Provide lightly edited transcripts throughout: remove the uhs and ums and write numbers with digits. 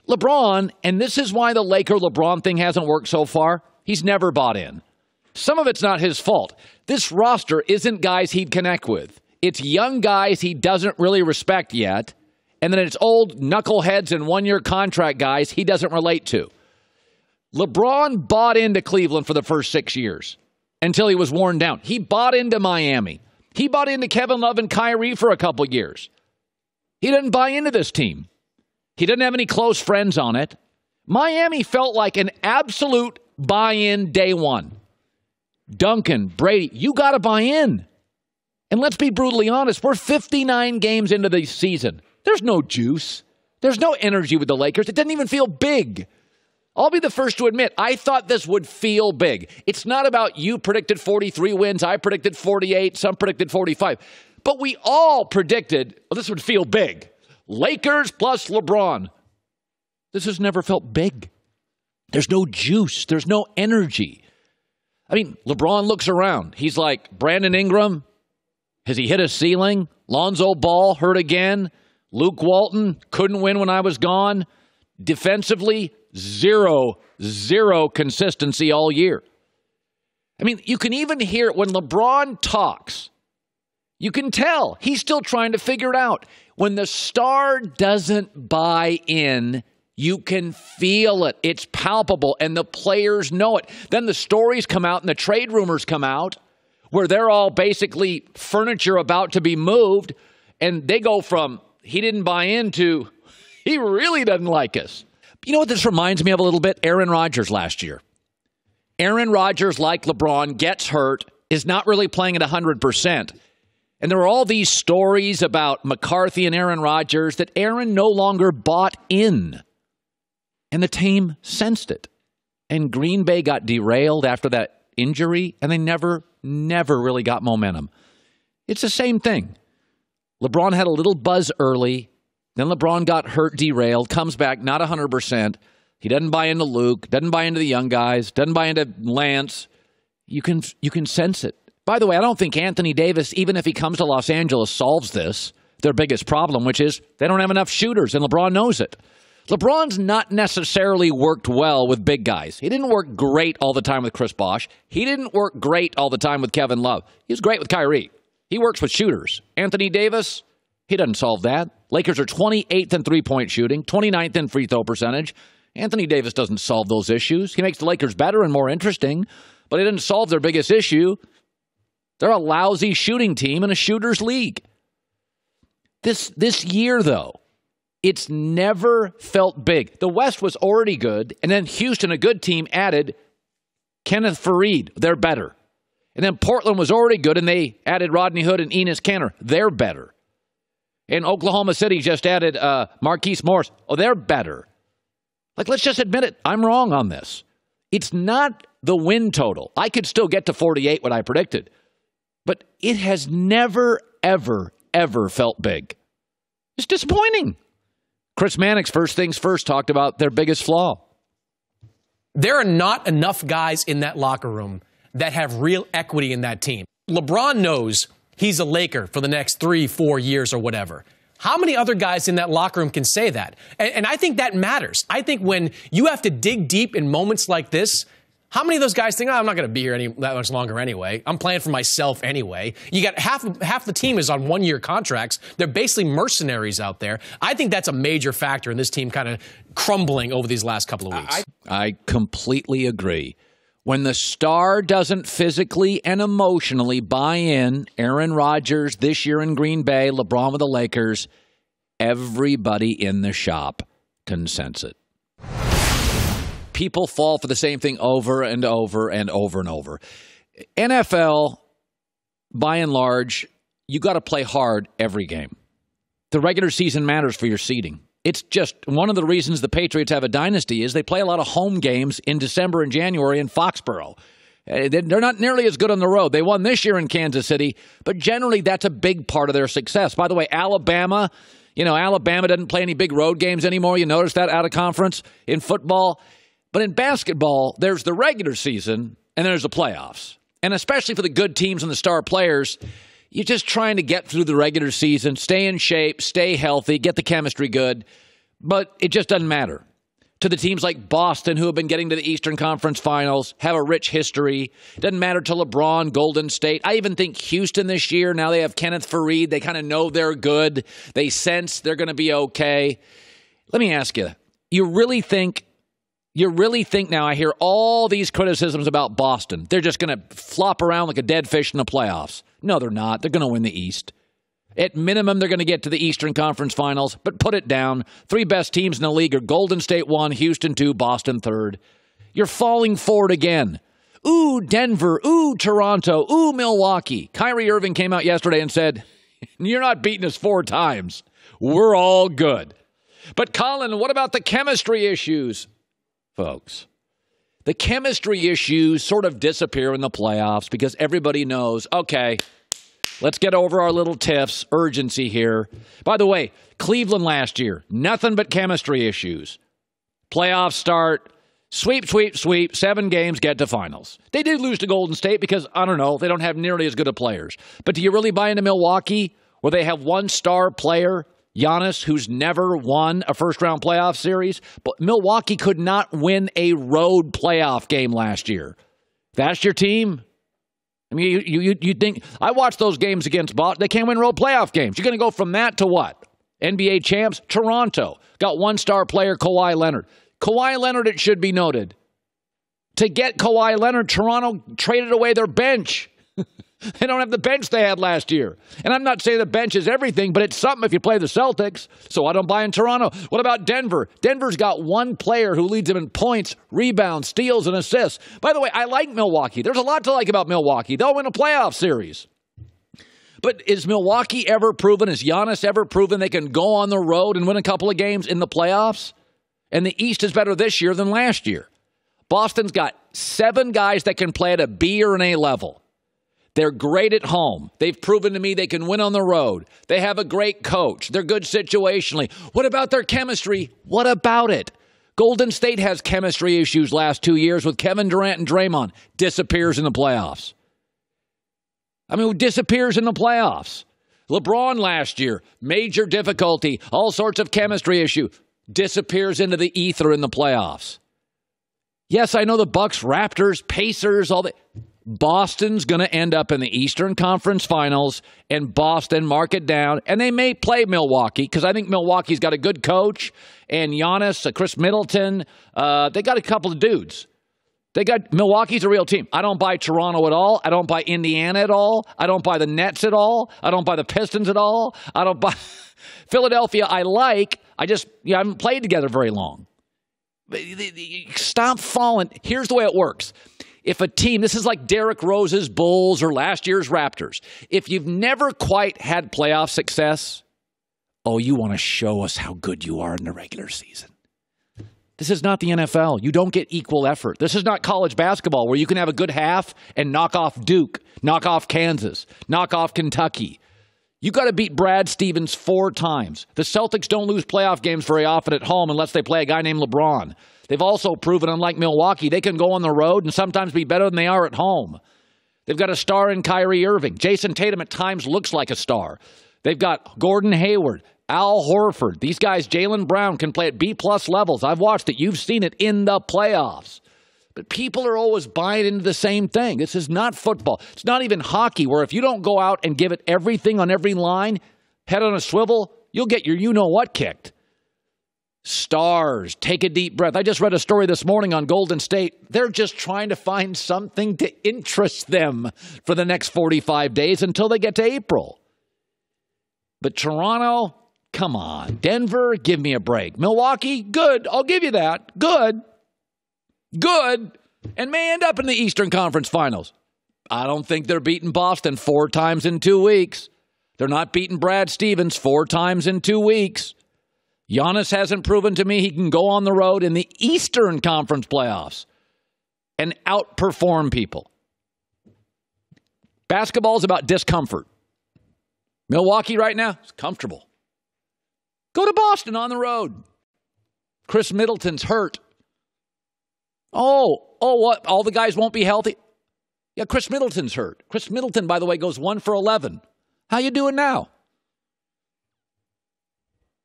LeBron, and this is why the Laker LeBron thing hasn't worked so far, he's never bought in. Some of it's not his fault. This roster isn't guys he'd connect with. It's young guys he doesn't really respect yet, and then it's old knuckleheads and one-year contract guys he doesn't relate to. LeBron bought into Cleveland for the first 6 years until he was worn down. He bought into Miami. He bought into Kevin Love and Kyrie for a couple years. He didn't buy into this team. He didn't have any close friends on it. Miami felt like an absolute buy-in day one. Duncan, Brady, you got to buy in. And let's be brutally honest, we're 59 games into the season. There's no juice. There's no energy with the Lakers. It didn't even feel big. I'll be the first to admit, I thought this would feel big. It's not about you predicted 43 wins, I predicted 48, some predicted 45. But we all predicted, well, this would feel big. Lakers plus LeBron. This has never felt big. There's no juice. There's no energy. I mean, LeBron looks around. He's like, Brandon Ingram, has he hit a ceiling? Lonzo Ball hurt again. Luke Walton couldn't win when I was gone. Defensively, zero consistency all year. I mean, you can even hear it when LeBron talks. You can tell he's still trying to figure it out. When the star doesn't buy in, you can feel it. It's palpable, and the players know it. Then the stories come out and the trade rumors come out where they're all basically furniture about to be moved, and they go from he didn't buy in to he really doesn't like us. You know what this reminds me of a little bit? Aaron Rodgers last year. Aaron Rodgers, like LeBron, gets hurt, is not really playing at 100%. And there were all these stories about McCarthy and Aaron Rodgers that Aaron no longer bought in. And the team sensed it. And Green Bay got derailed after that injury, and they never really got momentum. It's the same thing. LeBron had a little buzz early. Then LeBron got hurt, derailed, comes back, not 100%. He doesn't buy into Luke, doesn't buy into the young guys, doesn't buy into Lance. You can sense it. By the way, I don't think Anthony Davis, even if he comes to Los Angeles, solves this, their biggest problem, which is they don't have enough shooters, and LeBron knows it. LeBron's not necessarily worked well with big guys. He didn't work great all the time with Chris Bosh. He didn't work great all the time with Kevin Love. He was great with Kyrie. He works with shooters. Anthony Davis, he doesn't solve that. Lakers are 28th in three-point shooting, 29th in free throw percentage. Anthony Davis doesn't solve those issues. He makes the Lakers better and more interesting, but he didn't solve their biggest issue. They're a lousy shooting team in a shooter's league. This year, though, it's never felt big. The West was already good, and then Houston, a good team, added Kenneth Faried. They're better. And then Portland was already good, and they added Rodney Hood and Enes Kanter. They're better. And Oklahoma City just added Marquise Morris. Oh, they're better. Like, let's just admit it. I'm wrong on this. It's not the win total. I could still get to 48, what I predicted. But it has never, ever felt big. It's disappointing. Chris Mannix, First Things First, talked about their biggest flaw. There are not enough guys in that locker room that have real equity in that team. LeBron knows he's a Laker for the next 3-4 years or whatever. How many other guys in that locker room can say that? And I think that matters. I think when you have to dig deep in moments like this, how many of those guys think, I'm not going to be here that much longer anyway. I'm playing for myself anyway. You got half the team is on one-year contracts. They're basically mercenaries out there. I think that's a major factor in this team kind of crumbling over these last couple of weeks. I completely agree. When the star doesn't physically and emotionally buy in, Aaron Rodgers this year in Green Bay, LeBron with the Lakers, everybody in the shop can sense it. People fall for the same thing over and over and over and over. NFL, by and large, you got to play hard every game. The regular season matters for your seeding. It's just one of the reasons the Patriots have a dynasty is they play a lot of home games in December and January in Foxborough. They're not nearly as good on the road. They won this year in Kansas City, but generally that's a big part of their success. By the way, Alabama doesn't play any big road games anymore. You notice that out of conference in football. But in basketball, there's the regular season and there's the playoffs. And especially for the good teams and the star players, you're just trying to get through the regular season, stay in shape, stay healthy, get the chemistry good. But it just doesn't matter. to the teams like Boston, who have been getting to the Eastern Conference Finals, have a rich history. Doesn't matter to LeBron, Golden State. I even think Houston this year, now they have Kenneth Faried. They kind of know they're good. They sense they're going to be okay. Let me ask you, you really think now, I hear all these criticisms about Boston, they're just going to flop around like a dead fish in the playoffs. No, they're not. They're going to win the East. At minimum, they're going to get to the Eastern Conference Finals, but put it down. 3 best teams in the league are Golden State 1, Houston 2, Boston 3rd. You're falling forward again. Ooh, Denver. Ooh, Toronto. Ooh, Milwaukee. Kyrie Irving came out yesterday and said, you're not beating us 4 times. We're all good. But Colin, what about the chemistry issues? Folks, the chemistry issues sort of disappear in the playoffs because everybody knows, okay, let's get over our little tiffs, urgency here. By the way, Cleveland last year, nothing but chemistry issues. Playoffs start, sweep, 7 games, get to finals. They did lose to Golden State because, I don't know, they don't have nearly as good of players. But do you really buy into Milwaukee where they have one star player, Giannis, who's never won a first-round playoff series? But Milwaukee could not win a road playoff game last year. That's your team? I mean, you think – I watched those games against Boston. They can't win road playoff games. You're going to go from that to what? NBA champs? Toronto. Got one-star player, Kawhi Leonard. Kawhi Leonard, it should be noted. To get Kawhi Leonard, Toronto traded away their bench. They don't have the bench they had last year. And I'm not saying the bench is everything, but it's something if you play the Celtics. So I don't buy in Toronto. What about Denver? Denver's got one player who leads them in points, rebounds, steals, and assists. By the way, I like Milwaukee. There's a lot to like about Milwaukee. They'll win a playoff series. But is Milwaukee ever proven, is Giannis ever proven they can go on the road and win a couple of games in the playoffs? And the East is better this year than last year. Boston's got 7 guys that can play at a B or an A level. They're great at home. They've proven to me they can win on the road. They have a great coach. They're good situationally. What about their chemistry? What about it? Golden State has chemistry issues last 2 years with Kevin Durant and Draymond. Disappears in the playoffs. Disappears in the playoffs. LeBron last year, major difficulty, all sorts of chemistry issue. Disappears into the ether in the playoffs. Yes, I know the Bucks, Raptors, Pacers, all that. Boston's going to end up in the Eastern Conference Finals, and Boston, mark it down, and they may play Milwaukee because I think Milwaukee's got a good coach, and Giannis, Khris Middleton, they got a couple of dudes. Milwaukee's a real team. I don't buy Toronto at all. I don't buy Indiana at all. I don't buy the Nets at all. I don't buy the Pistons at all. I don't buy Philadelphia. I haven't played together very long. Stop falling. Here's the way it works. If a team, this is like Derrick Rose's Bulls or last year's Raptors. If you've never quite had playoff success, you want to show us how good you are in the regular season. This is not the NFL. You don't get equal effort. This is not college basketball where you can have a good half and knock off Duke, knock off Kansas, knock off Kentucky. You got to beat Brad Stevens 4 times. The Celtics don't lose playoff games very often at home unless they play a guy named LeBron. They've also proven, unlike Milwaukee, they can go on the road and sometimes be better than they are at home. They've got a star in Kyrie Irving. Jason Tatum at times looks like a star. They've got Gordon Hayward, Al Horford. These guys, Jaylen Brown, can play at B-plus levels. I've watched it. You've seen it in the playoffs. But people are always buying into the same thing. This is not football. It's not even hockey, where if you don't go out and give it everything on every line, head on a swivel, you'll get your you-know-what kicked. Stars, take a deep breath. I just read a story this morning on Golden State. They're just trying to find something to interest them for the next 45 days until they get to April. But Toronto, come on. Denver, give me a break. Milwaukee, good. I'll give you that. Good. And may end up in the Eastern Conference Finals. I don't think they're beating Boston 4 times in 2 weeks. They're not beating Brad Stevens 4 times in 2 weeks. Giannis hasn't proven to me he can go on the road in the Eastern Conference playoffs and outperform people. Basketball is about discomfort. Milwaukee right now is comfortable. Go to Boston on the road. Khris Middleton's hurt. What? All the guys won't be healthy? Yeah, Khris Middleton's hurt. Khris Middleton, by the way, goes 1 for 11. How you doing now?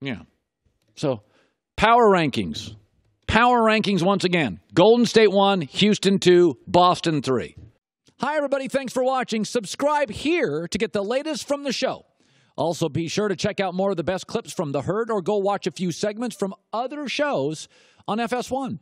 Yeah. So, power rankings. power rankings once again. Golden State 1, Houston 2, Boston 3. Hi, everybody. Thanks for watching. Subscribe here to get the latest from the show. Also, be sure to check out more of the best clips from The Herd or go watch a few segments from other shows on FS1.